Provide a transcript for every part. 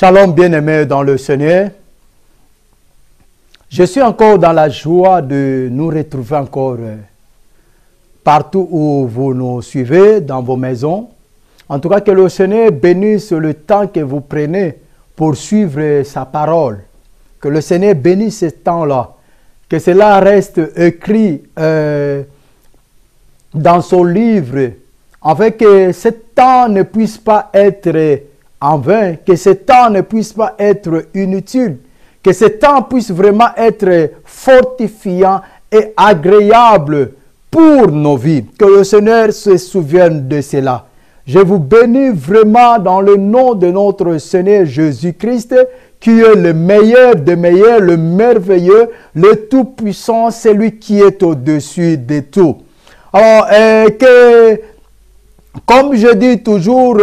Shalom bien-aimés dans le Seigneur. Je suis encore dans la joie de nous retrouver encore partout où vous nous suivez, dans vos maisons. En tout cas, que le Seigneur bénisse le temps que vous prenez pour suivre sa parole. Que le Seigneur bénisse ce temps-là. Que cela reste écrit dans son livre, afin que ce temps ne puisse pas être en vain, que ce temps ne puisse pas être inutile, que ce temps puisse vraiment être fortifiant et agréable pour nos vies. Que le Seigneur se souvienne de cela. Je vous bénis vraiment dans le nom de notre Seigneur Jésus-Christ, qui est le meilleur des meilleurs, le merveilleux, le tout-puissant, celui qui est au-dessus de tout. Alors, comme je dis toujours,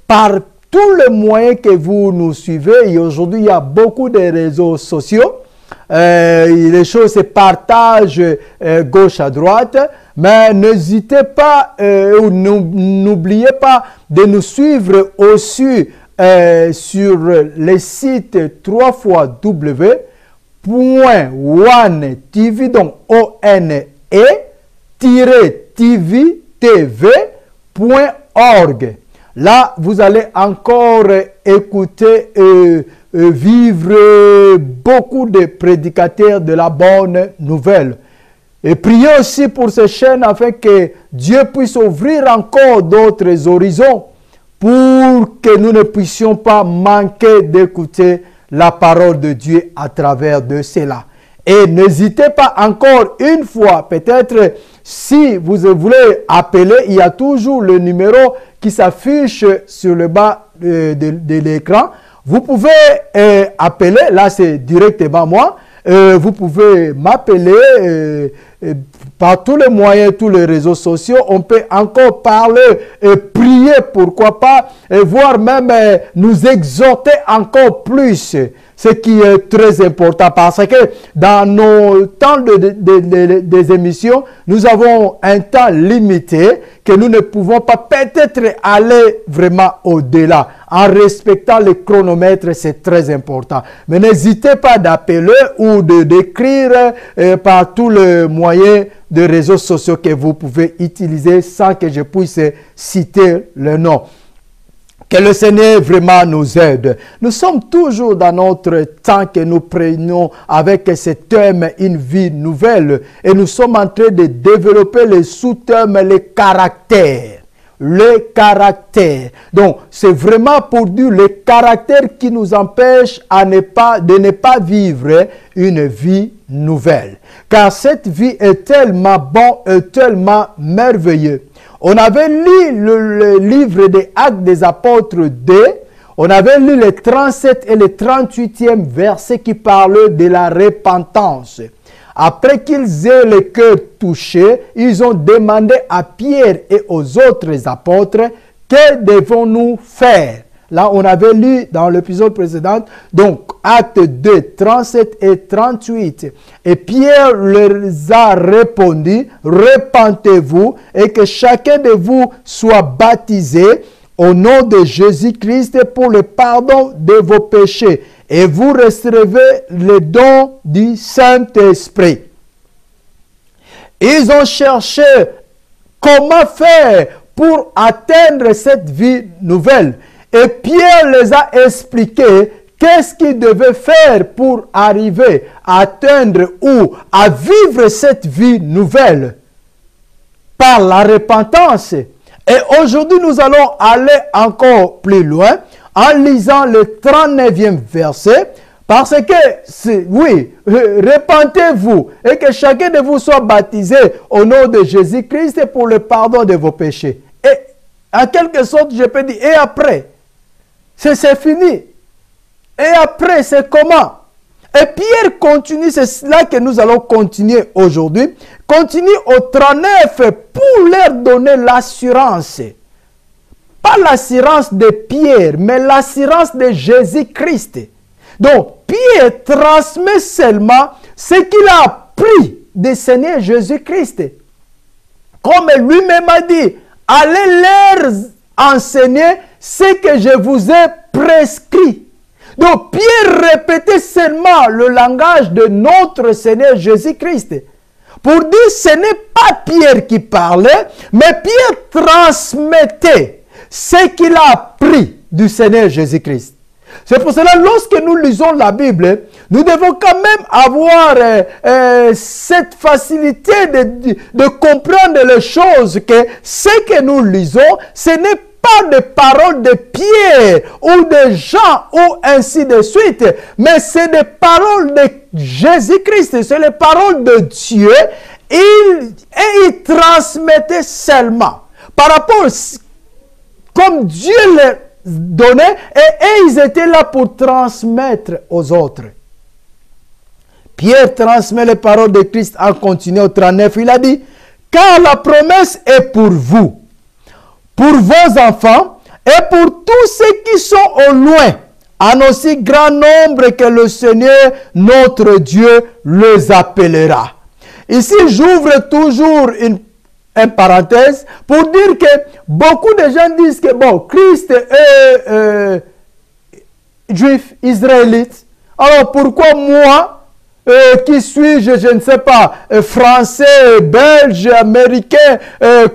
par tous les moyens que vous nous suivez, et aujourd'hui il y a beaucoup de réseaux sociaux, les choses se partagent gauche à droite, mais n'hésitez pas, n'oubliez pas de nous suivre aussi sur le site www.one-tv, donc one-tv.org. Là, vous allez encore écouter vivre beaucoup de prédicateurs de la bonne nouvelle. Et priez aussi pour ces chaînes afin que Dieu puisse ouvrir encore d'autres horizons pour que nous ne puissions pas manquer d'écouter la parole de Dieu à travers de cela. Et n'hésitez pas encore une fois, peut-être si vous voulez appeler, il y a toujours le numéro qui s'affiche sur le bas de l'écran. Vous pouvez appeler, là c'est directement moi, vous pouvez m'appeler par tous les moyens, tous les réseaux sociaux. On peut encore parler et prier, pourquoi pas, et voire même nous exhorter encore plus. Ce qui est très important parce que dans nos temps des émissions, nous avons un temps limité que nous ne pouvons pas peut-être aller vraiment au-delà. En respectant le chronomètre, c'est très important. Mais n'hésitez pas d'appeler ou d'écrire par tous les moyens de réseaux sociaux que vous pouvez utiliser sans que je puisse citer le nom. Que le Seigneur vraiment nous aide. Nous sommes toujours dans notre temps que nous prenons avec ce thème « Une vie nouvelle » et nous sommes en train de développer le sous-thème « Le caractère ». Le caractère. Donc, c'est vraiment pour dire le caractère qui nous empêche de ne pas vivre une vie nouvelle. Car cette vie est tellement bonne et tellement merveilleuse. On avait lu le livre des Actes des Apôtres 2. On avait lu les 37 et le 38e verset qui parlaient de la repentance. Après qu'ils aient le cœur touché, ils ont demandé à Pierre et aux autres apôtres, que devons-nous faire? Là, on avait lu dans l'épisode précédent, donc Acte 2, 37 et 38. Et Pierre leur a répondu, repentez-vous et que chacun de vous soit baptisé au nom de Jésus-Christ pour le pardon de vos péchés. Et vous recevrez le don du Saint-Esprit. Ils ont cherché comment faire pour atteindre cette vie nouvelle. Et Pierre les a expliqué qu'est-ce qu'ils devaient faire pour arriver à atteindre ou à vivre cette vie nouvelle par la repentance. Et aujourd'hui, nous allons aller encore plus loin en lisant le 39e verset. Parce que, oui, repentez-vous et que chacun de vous soit baptisé au nom de Jésus-Christ pour le pardon de vos péchés. Et en quelque sorte, je peux dire, et après? C'est fini. Et après, c'est comment? Et Pierre continue, c'est cela que nous allons continuer aujourd'hui. Continue au 39 pour leur donner l'assurance. Pas l'assurance de Pierre, mais l'assurance de Jésus-Christ. Donc, Pierre transmet seulement ce qu'il a appris du Seigneur Jésus-Christ. Comme lui-même a dit, allez leur enseigner ce que je vous ai prescrit. Donc Pierre répétait seulement le langage de notre Seigneur Jésus-Christ. Pour dire, ce n'est pas Pierre qui parlait, mais Pierre transmettait ce qu'il a appris du Seigneur Jésus-Christ. C'est pour cela, lorsque nous lisons la Bible, nous devons quand même avoir cette facilité de comprendre les choses, que ce que nous lisons, ce n'est pas des paroles de Pierre ou de Jean ou ainsi de suite, mais c'est des paroles de Jésus-Christ, c'est les paroles de Dieu, et il transmettait seulement par rapport, comme Dieu les donnait, et ils étaient là pour transmettre aux autres. Pierre transmet les paroles de Christ en continuant au 39. Il a dit, car la promesse est pour vous, pour vos enfants et pour tous ceux qui sont au loin, en aussi grand nombre que le Seigneur, notre Dieu, les appellera. Ici, j'ouvre toujours une parenthèse pour dire que beaucoup de gens disent que bon, Christ est juif, israélite. Alors pourquoi moi, qui suis-je, je ne sais pas, français, belge, américain,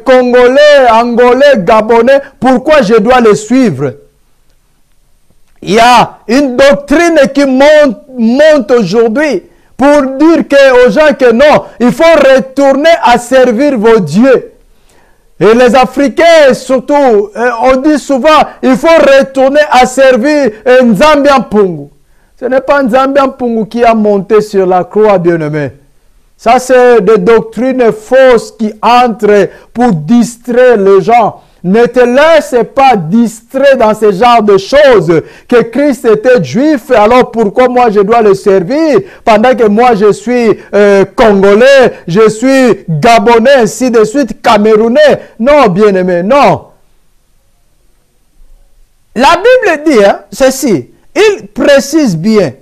congolais, angolais, gabonais, pourquoi je dois les suivre? Il y a une doctrine qui monte aujourd'hui pour dire aux gens que non, il faut retourner à servir vos dieux. Et les Africains, surtout, on dit souvent, il faut retourner à servir Nzambian Pungu. Ce n'est pas Nzambian Pungu qui a monté sur la croix, bien-aimé. Ça, c'est des doctrines fausses qui entrent pour distraire les gens. Ne te laisse pas distraire dans ce genre de choses. Que Christ était juif, alors pourquoi moi je dois le servir pendant que moi je suis congolais, je suis gabonais, ainsi de suite, camerounais. Non, bien-aimé, non. La Bible dit ceci, il précise bien,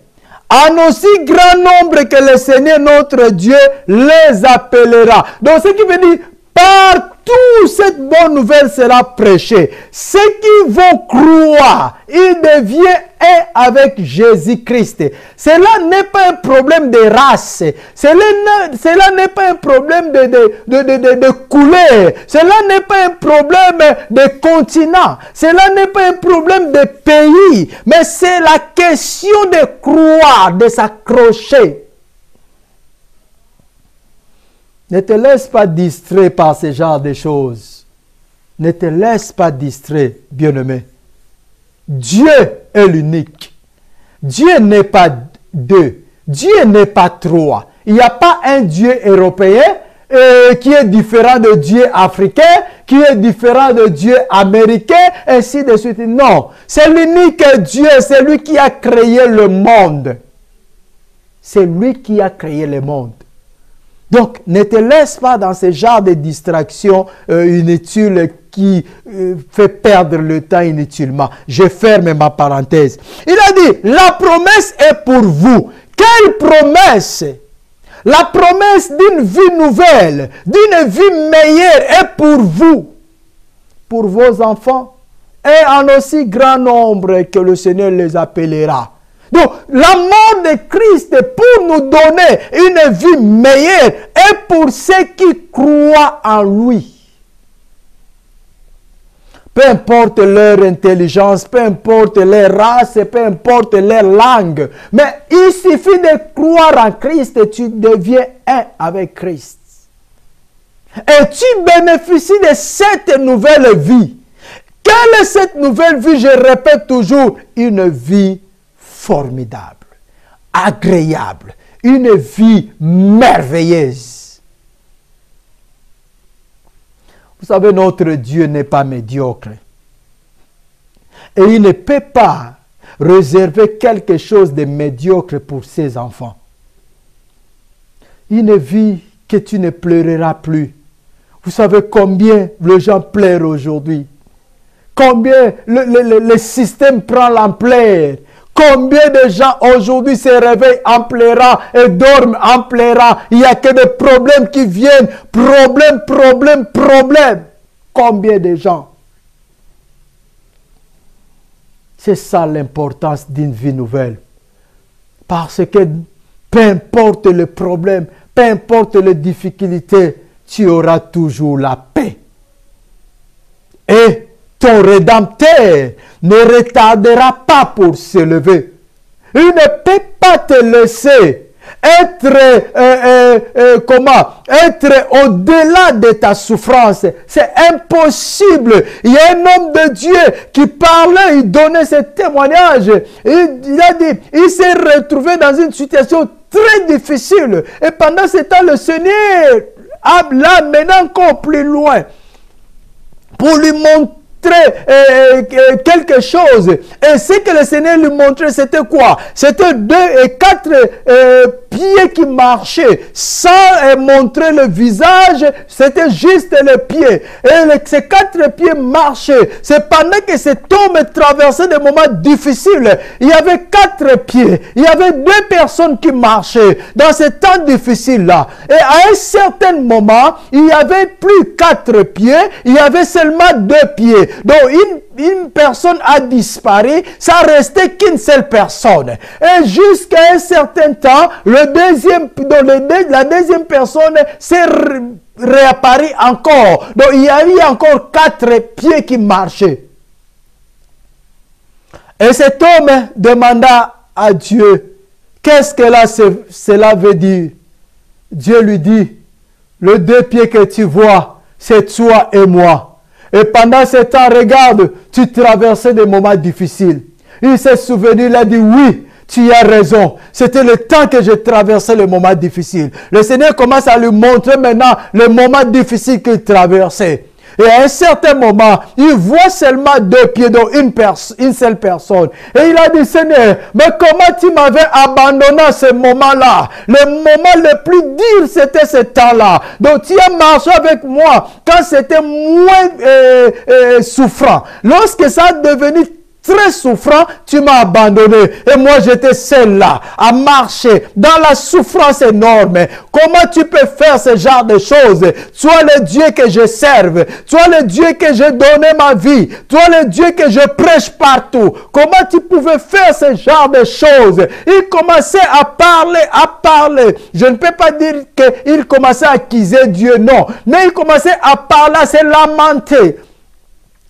en aussi grand nombre que le Seigneur notre Dieu les appellera. Donc ce qui veut dire, partout cette bonne nouvelle sera prêchée. Ceux qui vont croire, ils deviennent un avec Jésus-Christ. Cela n'est pas un problème de race. Cela n'est pas un problème de couleur. Cela n'est pas un problème de continent. Cela n'est pas un problème de pays. Mais c'est la question de croire, de s'accrocher. Ne te laisse pas distraire par ce genre de choses. Ne te laisse pas distraire, bien-aimé. Dieu est l'unique. Dieu n'est pas deux. Dieu n'est pas trois. Il n'y a pas un Dieu européen qui est différent de Dieu africain, qui est différent de Dieu américain, ainsi de suite. Non, c'est l'unique Dieu, c'est lui qui a créé le monde. C'est lui qui a créé le monde. Donc, ne te laisse pas dans ce genre de distraction inutile qui fait perdre le temps inutilement. Je ferme ma parenthèse. Il a dit, la promesse est pour vous. Quelle promesse? La promesse d'une vie nouvelle, d'une vie meilleure est pour vous, pour vos enfants, et en aussi grand nombre que le Seigneur les appellera. Donc, la mort de Christ pour nous donner une vie meilleure est pour ceux qui croient en lui. Peu importe leur intelligence, peu importe leur race, peu importe leur langue. Mais il suffit de croire en Christ et tu deviens un avec Christ. Et tu bénéficies de cette nouvelle vie. Quelle est cette nouvelle vie? Je répète toujours, une vie formidable, agréable, une vie merveilleuse. Vous savez, notre Dieu n'est pas médiocre. Et il ne peut pas réserver quelque chose de médiocre pour ses enfants. Une vie que tu ne pleureras plus. Vous savez combien les gens pleurent aujourd'hui? Combien le système prend l'ampleur? Combien de gens aujourd'hui se réveillent en pleurant et dorment en pleurant? Il n'y a que des problèmes qui viennent. Problème, problème, problème. Combien de gens? C'est ça l'importance d'une vie nouvelle. Parce que peu importe le problème, peu importe les difficultés, tu auras toujours la paix. Et ton Rédempteur ne retardera pas pour se lever. Il ne peut pas te laisser être au-delà de ta souffrance. C'est impossible. Il y a un homme de Dieu qui parlait, il donnait ce témoignage. Il a dit, il s'est retrouvé dans une situation très difficile. Et pendant ce temps, le Seigneur l'a mené encore plus loin pour lui montrer quelque chose. Et ce que le Seigneur lui montrait, c'était quoi? C'était 2 et 4 pieds qui marchaient sans montrer le visage. C'était juste les pieds. Et ces 4 pieds marchaient. C'est pendant que cet homme traversait des moments difficiles. Il y avait 4 pieds. Il y avait 2 personnes qui marchaient dans ce temps difficile-là. Et à un certain moment, il n'y avait plus 4 pieds. Il y avait seulement 2 pieds. Donc, une personne a disparu, ça restait qu'une seule personne. Et jusqu'à un certain temps, la deuxième personne s'est réapparue encore. Donc, il y a eu encore 4 pieds qui marchaient. Et cet homme demanda à Dieu, qu'est-ce que cela veut dire? Dieu lui dit, les 2 pieds que tu vois, c'est toi et moi. Et pendant ce temps, regarde, tu traversais des moments difficiles. Il s'est souvenu, il a dit, oui, tu as raison. C'était le temps que j'ai traversé les moments difficiles. Le Seigneur commence à lui montrer maintenant les moments difficiles qu'il traversait. Et à un certain moment, il voit seulement 2 pieds, donc une seule personne. Et il a dit, Seigneur, mais comment tu m'avais abandonné à ce moment-là? Le moment le plus dur, c'était ce temps-là. Donc tu as marché avec moi quand c'était moins souffrant. Lorsque ça a devenu très souffrant, tu m'as abandonné. Et moi, j'étais seul là, à marcher dans la souffrance énorme. Comment tu peux faire ce genre de choses? Toi, le Dieu que je serve. Toi, le Dieu que j'ai donné ma vie. Toi, le Dieu que je prêche partout. Comment tu pouvais faire ce genre de choses? Il commençait à parler. Je ne peux pas dire qu'il commençait à accuser Dieu, non. Mais il commençait à parler, à se lamenter.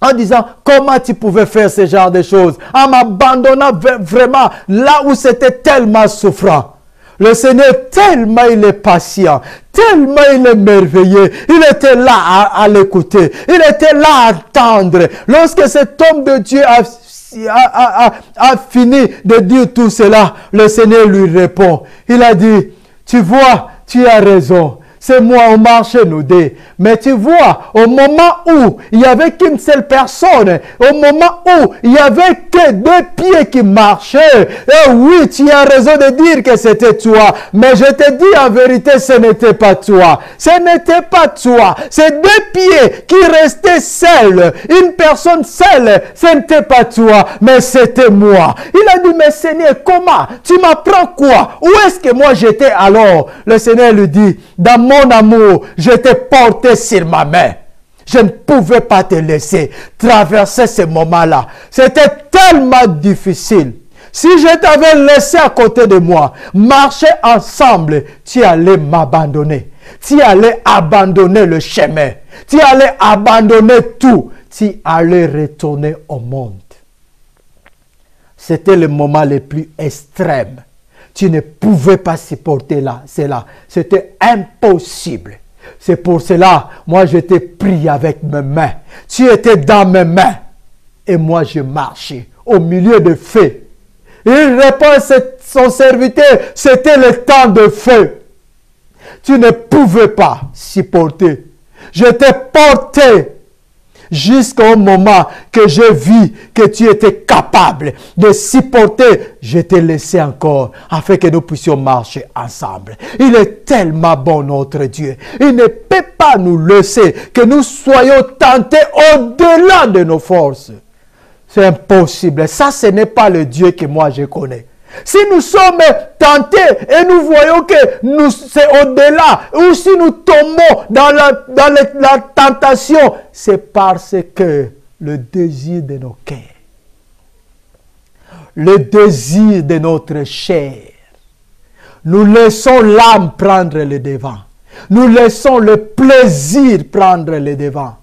En disant, comment tu pouvais faire ce genre de choses? En m'abandonnant vraiment là où c'était tellement souffrant. Le Seigneur, tellement il est patient, tellement il est merveilleux. Il était là à l'écouter. Il était là à attendre. Lorsque cet homme de Dieu a fini de dire tout cela, le Seigneur lui répond. Il a dit, tu vois, tu as raison. C'est moi, on marchait nous deux. Mais tu vois, au moment où il n'y avait qu'une seule personne, au moment où il n'y avait que 2 pieds qui marchaient, et oui, tu as raison de dire que c'était toi. Mais je te dis en vérité, ce n'était pas toi. Ce n'était pas toi. Ces 2 pieds qui restaient seuls, une personne seule, ce n'était pas toi, mais c'était moi. Il a dit, mais Seigneur, comment? Tu m'apprends quoi? Où est-ce que moi j'étais alors? Le Seigneur lui dit, dans mon amour, je t'ai porté sur ma main. Je ne pouvais pas te laisser traverser ce moment-là. C'était tellement difficile. Si je t'avais laissé à côté de moi, marcher ensemble, tu allais m'abandonner. Tu allais abandonner le chemin. Tu allais abandonner tout. Tu allais retourner au monde. C'était le moment le plus extrême. Tu ne pouvais pas supporter cela. C'était impossible. C'est pour cela, moi je t'ai pris avec mes mains. Tu étais dans mes mains. Et moi je marchais au milieu de feu. Il répond à son serviteur, c'était le temps de feu. Tu ne pouvais pas supporter. Je t'ai porté jusqu'au moment que je vis que tu étais capable de supporter. Je t'ai laissé encore afin que nous puissions marcher ensemble. Il est tellement bon notre Dieu. Il ne peut pas nous laisser que nous soyons tentés au-delà de nos forces. C'est impossible. Ça, ce n'est pas le Dieu que moi je connais. Si nous sommes tentés et nous voyons que c'est au-delà, ou si nous tombons dans la tentation, c'est parce que le désir de nos cœurs le désir de notre chair. Nous laissons l'âme prendre le devant. Nous laissons le plaisir prendre le devant.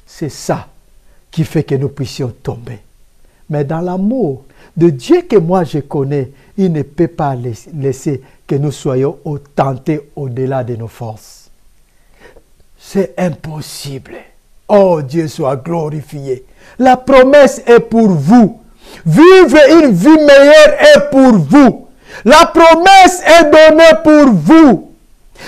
C'est ça qui fait que nous puissions tomber. Mais dans l'amour de Dieu que moi je connais, il ne peut pas laisser que nous soyons tentés au-delà de nos forces. C'est impossible. Oh, Dieu soit glorifié. La promesse est pour vous. Vivre une vie meilleure est pour vous. La promesse est donnée pour vous.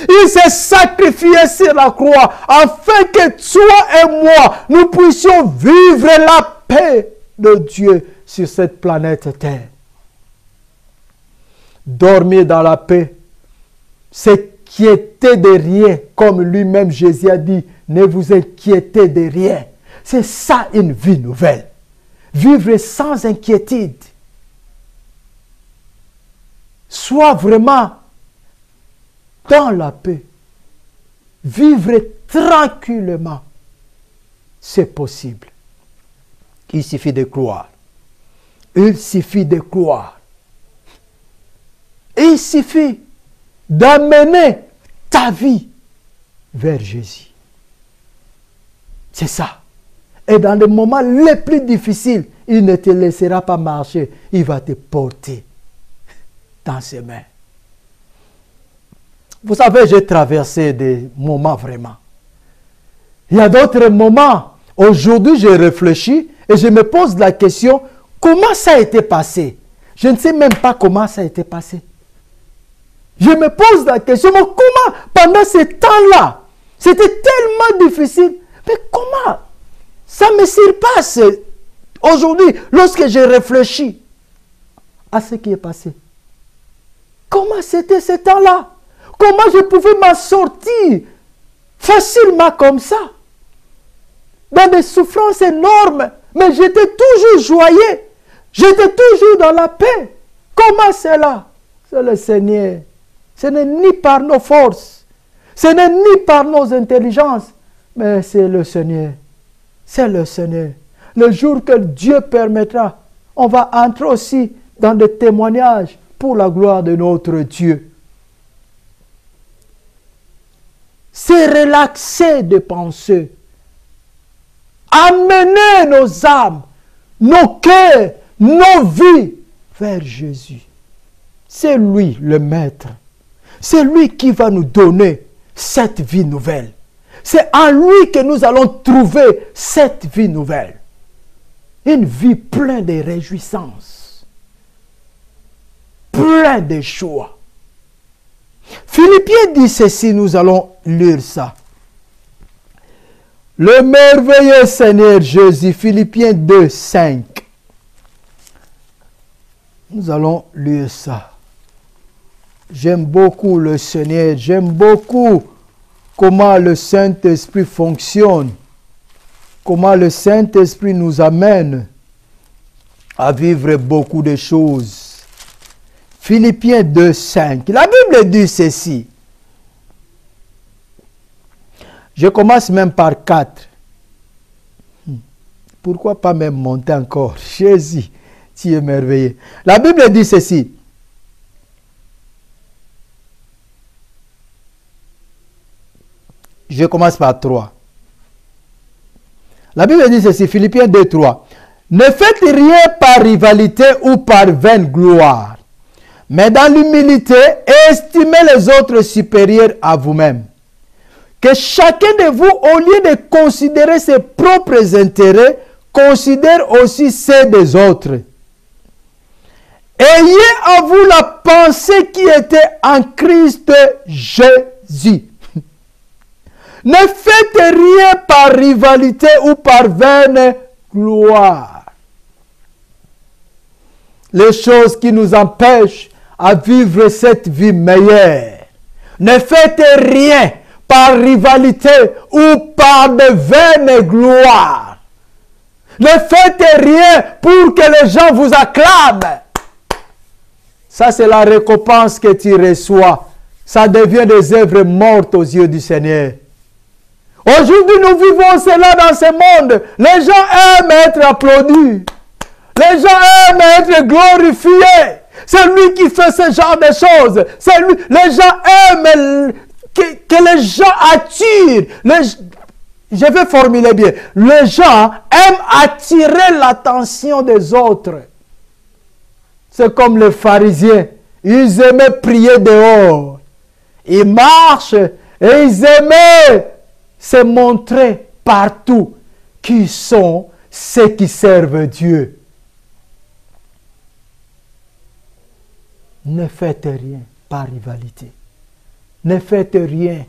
Il s'est sacrifié sur la croix afin que toi et moi, nous puissions vivre la paix de Dieu sur cette planète Terre. Dormir dans la paix, s'inquiéter de rien, comme lui-même Jésus a dit, ne vous inquiétez de rien. C'est ça une vie nouvelle. Vivre sans inquiétude. Sois vraiment dans la paix. Vivre tranquillement. C'est possible. Il suffit de croire. Il suffit de croire. Il suffit d'amener ta vie vers Jésus. C'est ça. Et dans les moments les plus difficiles, il ne te laissera pas marcher. Il va te porter dans ses mains. Vous savez, j'ai traversé des moments vraiment. Il y a d'autres moments. Aujourd'hui, j'ai réfléchi et je me pose la question, comment ça a été passé? Je ne sais même pas comment ça a été passé. Je me pose la question, mais comment pendant ce temps-là, c'était tellement difficile, mais comment ça me surpasse aujourd'hui lorsque j'ai réfléchi à ce qui est passé? Comment c'était ce temps-là? Comment je pouvais m'en sortir facilement comme ça? Dans des souffrances énormes, mais j'étais toujours joyeux. J'étais toujours dans la paix. Comment c'est là? C'est le Seigneur. Ce n'est ni par nos forces, ce n'est ni par nos intelligences, mais c'est le Seigneur. C'est le Seigneur. Le jour que Dieu permettra, on va entrer aussi dans des témoignages pour la gloire de notre Dieu. C'est relaxer de penser. Amener nos âmes, nos cœurs, nos vies vers Jésus. C'est lui le Maître. C'est lui qui va nous donner cette vie nouvelle. C'est en lui que nous allons trouver cette vie nouvelle. Une vie pleine de réjouissances. Pleine de joie. Philippiens dit ceci, nous allons lire ça. Le merveilleux Seigneur Jésus, Philippiens 2, 5. Nous allons lire ça. J'aime beaucoup le Seigneur, j'aime beaucoup comment le Saint-Esprit fonctionne, comment le Saint-Esprit nous amène à vivre beaucoup de choses. Philippiens 2, 5. La Bible dit ceci. Je commence même par 4. Pourquoi pas même monter encore? Jésus, tu es merveilleux. La Bible dit ceci. Je commence par 3. La Bible dit ceci, Philippiens 2, 3. Ne faites rien par rivalité ou par vaine gloire, mais dans l'humilité, estimez les autres supérieurs à vous-même. Que chacun de vous, au lieu de considérer ses propres intérêts, considère aussi ceux des autres. Ayez à vous la pensée qui était en Christ Jésus. Ne faites rien par rivalité ou par vaine gloire. Les choses qui nous empêchent à vivre cette vie meilleure. Ne faites rien par rivalité ou par de vaine gloire. Ne faites rien pour que les gens vous acclament. Ça, c'est la récompense que tu reçois. Ça devient des œuvres mortes aux yeux du Seigneur. Aujourd'hui, nous vivons cela dans ce monde. Les gens aiment être applaudis. Les gens aiment être glorifiés. C'est lui qui fait ce genre de choses. C'est lui. Les gens aiment que les gens attirent. Je vais formuler bien. Les gens aiment attirer l'attention des autres. C'est comme les pharisiens. Ils aimaient prier dehors. Ils marchent et ils aimaient se montrer partout qui sont ceux qui servent Dieu. Ne faites rien par rivalité. Ne faites rien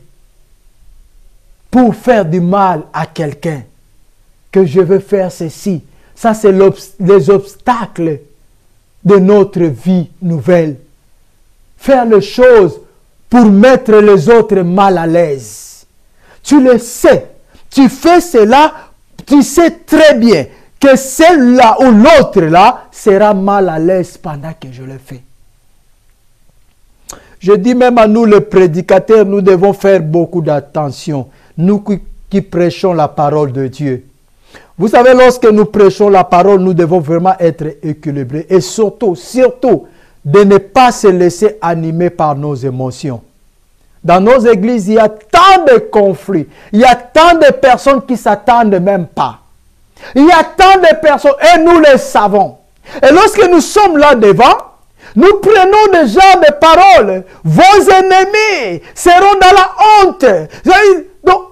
pour faire du mal à quelqu'un. Que je veux faire ceci. Ça, c'est les obstacles de notre vie nouvelle. Faire les choses pour mettre les autres mal à l'aise. Tu le sais. Tu fais cela, tu sais très bien que celle-là ou l'autre-là sera mal à l'aise pendant que je le fais. Je dis même à nous, les prédicateurs, nous devons faire beaucoup d'attention. Nous qui prêchons la parole de Dieu. Vous savez, lorsque nous prêchons la parole, nous devons vraiment être équilibrés. Et surtout, de ne pas se laisser animer par nos émotions. Dans nos églises, il y a tant de conflits. Il y a tant de personnes qui ne s'attendent même pas. Il y a tant de personnes, et nous le savons. Et lorsque nous sommes là devant, nous prenons des genres de paroles. Vos ennemis seront dans la honte. Donc,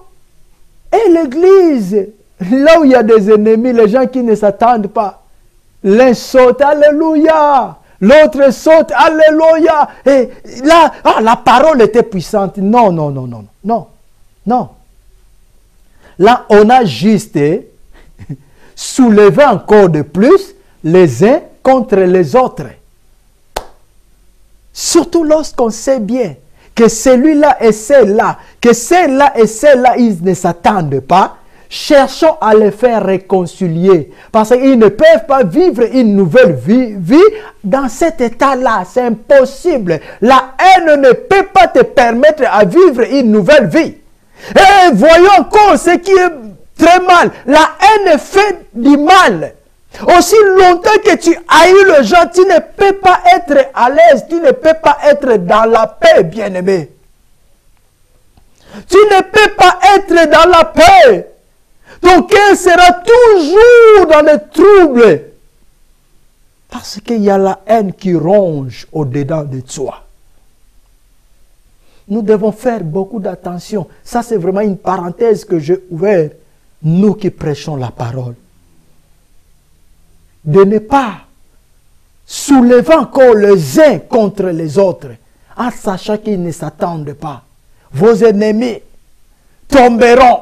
et l'église, là où il y a des ennemis, les gens qui ne s'attendent pas, l'un saute, alléluia. L'autre saute, alléluia. Et là, la parole était puissante. Non. Là, on a juste soulevé encore de plus les uns contre les autres. Surtout lorsqu'on sait bien que celui-là et celle-là, ils ne s'attendent pas. Cherchons à les faire réconcilier. Parce qu'ils ne peuvent pas vivre une nouvelle vie dans cet état-là. C'est impossible. La haine ne peut pas te permettre à vivre une nouvelle vie. Et voyons encore ce qui est très mal. La haine fait du mal. Aussi longtemps que tu haïs le gens, tu ne peux pas être à l'aise. Tu ne peux pas être dans la paix, bien-aimé. Tu ne peux pas être dans la paix. Ton cœur sera toujours dans le trouble. Parce qu'il y a la haine qui ronge au-dedans de toi. Nous devons faire beaucoup d'attention. Ça, c'est vraiment une parenthèse que j'ai ouverte. Nous qui prêchons la parole. De ne pas soulever encore les uns contre les autres. En sachant qu'ils ne s'attendent pas. Vos ennemis tomberont.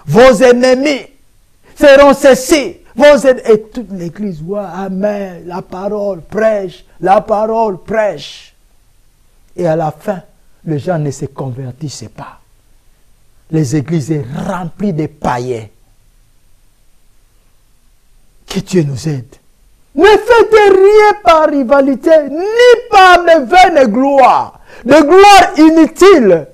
Vos ennemis feront ceci. Et toute l'église voit, amen, la parole prêche. Et à la fin, les gens ne se convertissent pas. Les églises sont remplies de païens. Que Dieu nous aide. Ne faites rien par rivalité, ni par de vaines gloires. De gloires inutiles.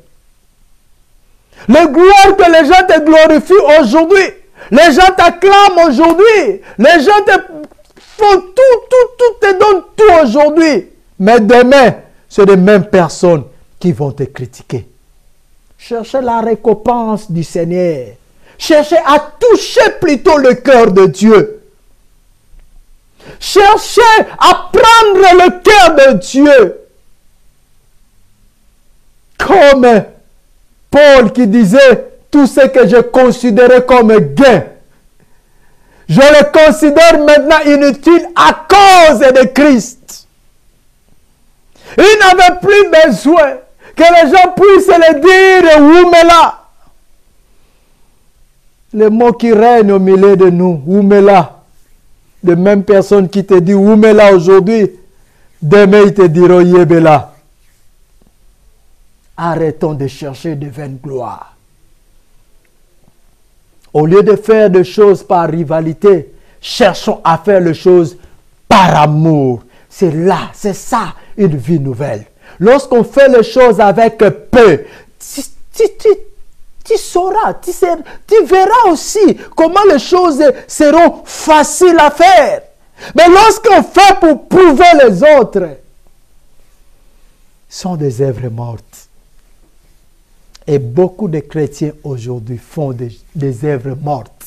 Les gloires que les gens te glorifient aujourd'hui. Les gens t'acclament aujourd'hui. Les gens te font tout, te donnent tout aujourd'hui. Mais demain, c'est les mêmes personnes qui vont te critiquer. Cherchez la récompense du Seigneur. Cherchez à toucher plutôt le cœur de Dieu. Cherchez à prendre le cœur de Dieu. Comme Paul qui disait, tout ce que je considérais comme gain, je le considère maintenant inutile à cause de Christ. Il n'avait plus besoin que les gens puissent le dire, Oumela. Le mot qui règne au milieu de nous, Oumela. De même personne qui te dit Oumela aujourd'hui, demain ils te diront Yébela. Arrêtons de chercher de vaines gloires. Au lieu de faire des choses par rivalité, cherchons à faire les choses par amour. C'est là, c'est ça, une vie nouvelle. Lorsqu'on fait les choses avec peu, tu tu sauras, tu verras aussi comment les choses seront faciles à faire. Mais lorsqu'on fait pour prouver les autres, sont des œuvres mortes. Et beaucoup de chrétiens aujourd'hui font des œuvres mortes.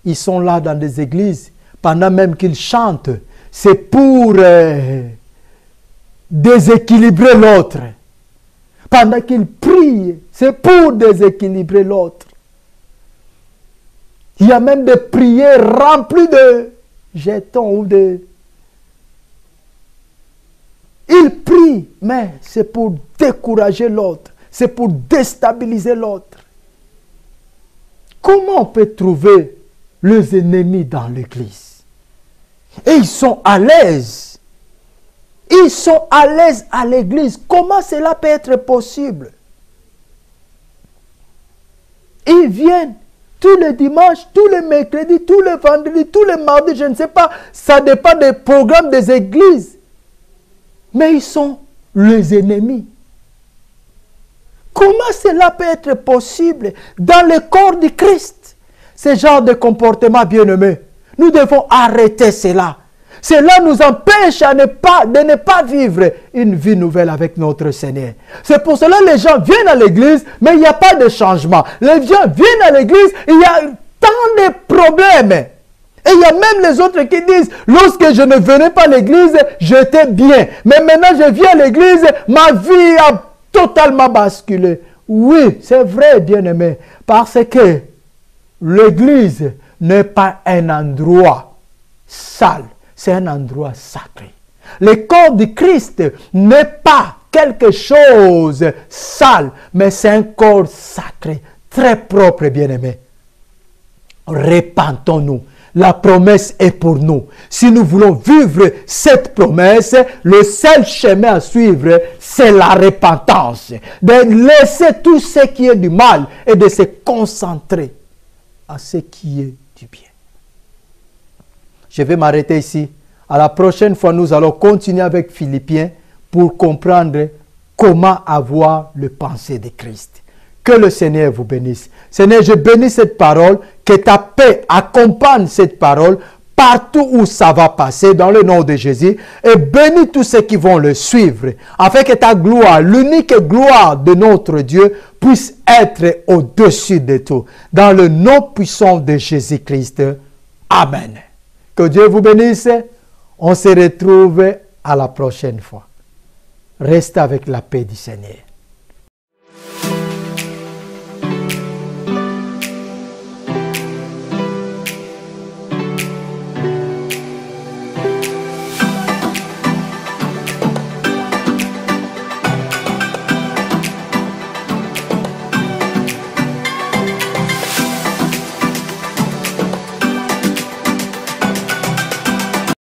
Ils sont là dans des églises, pendant même qu'ils chantent, c'est pour déséquilibrer l'autre. Pendant qu'ils prient, c'est pour déséquilibrer l'autre. Il y a même des prières remplies de jetons ou de... Ils prient, mais c'est pour décourager l'autre. C'est pour déstabiliser l'autre. Comment on peut trouver les ennemis dans l'église? Et ils sont à l'aise. Ils sont à l'aise à l'église. Comment cela peut être possible? Ils viennent tous les dimanches, tous les mercredis, tous les vendredis, tous les mardis, je ne sais pas. Ça dépend des programmes des églises. Mais ils sont les ennemis. Comment cela peut être possible dans le corps du Christ? Ce genre de comportement, bien-aimé, nous devons arrêter cela. Cela nous empêche de ne pas vivre une vie nouvelle avec notre Seigneur. C'est pour cela que les gens viennent à l'église, mais il n'y a pas de changement. Les gens viennent à l'église, il y a tant de problèmes. Et il y a même les autres qui disent, lorsque je ne venais pas à l'église, j'étais bien. Mais maintenant je viens à l'église, ma vie a totalement basculé. Oui, c'est vrai, bien-aimé, parce que l'église n'est pas un endroit sale, c'est un endroit sacré. Le corps du Christ n'est pas quelque chose sale, mais c'est un corps sacré, très propre, bien-aimé. Repentons-nous. La promesse est pour nous. Si nous voulons vivre cette promesse, le seul chemin à suivre, c'est la repentance. De laisser tout ce qui est du mal et de se concentrer à ce qui est du bien. Je vais m'arrêter ici. À la prochaine fois, nous allons continuer avec Philippiens pour comprendre comment avoir le pensée de Christ. Que le Seigneur vous bénisse. Seigneur, je bénis cette parole, que ta paix accompagne cette parole partout où ça va passer dans le nom de Jésus, et bénis tous ceux qui vont le suivre, afin que ta gloire, l'unique gloire de notre Dieu, puisse être au-dessus de tout. Dans le nom puissant de Jésus-Christ. Amen. Que Dieu vous bénisse. On se retrouve à la prochaine fois. Restez avec la paix du Seigneur.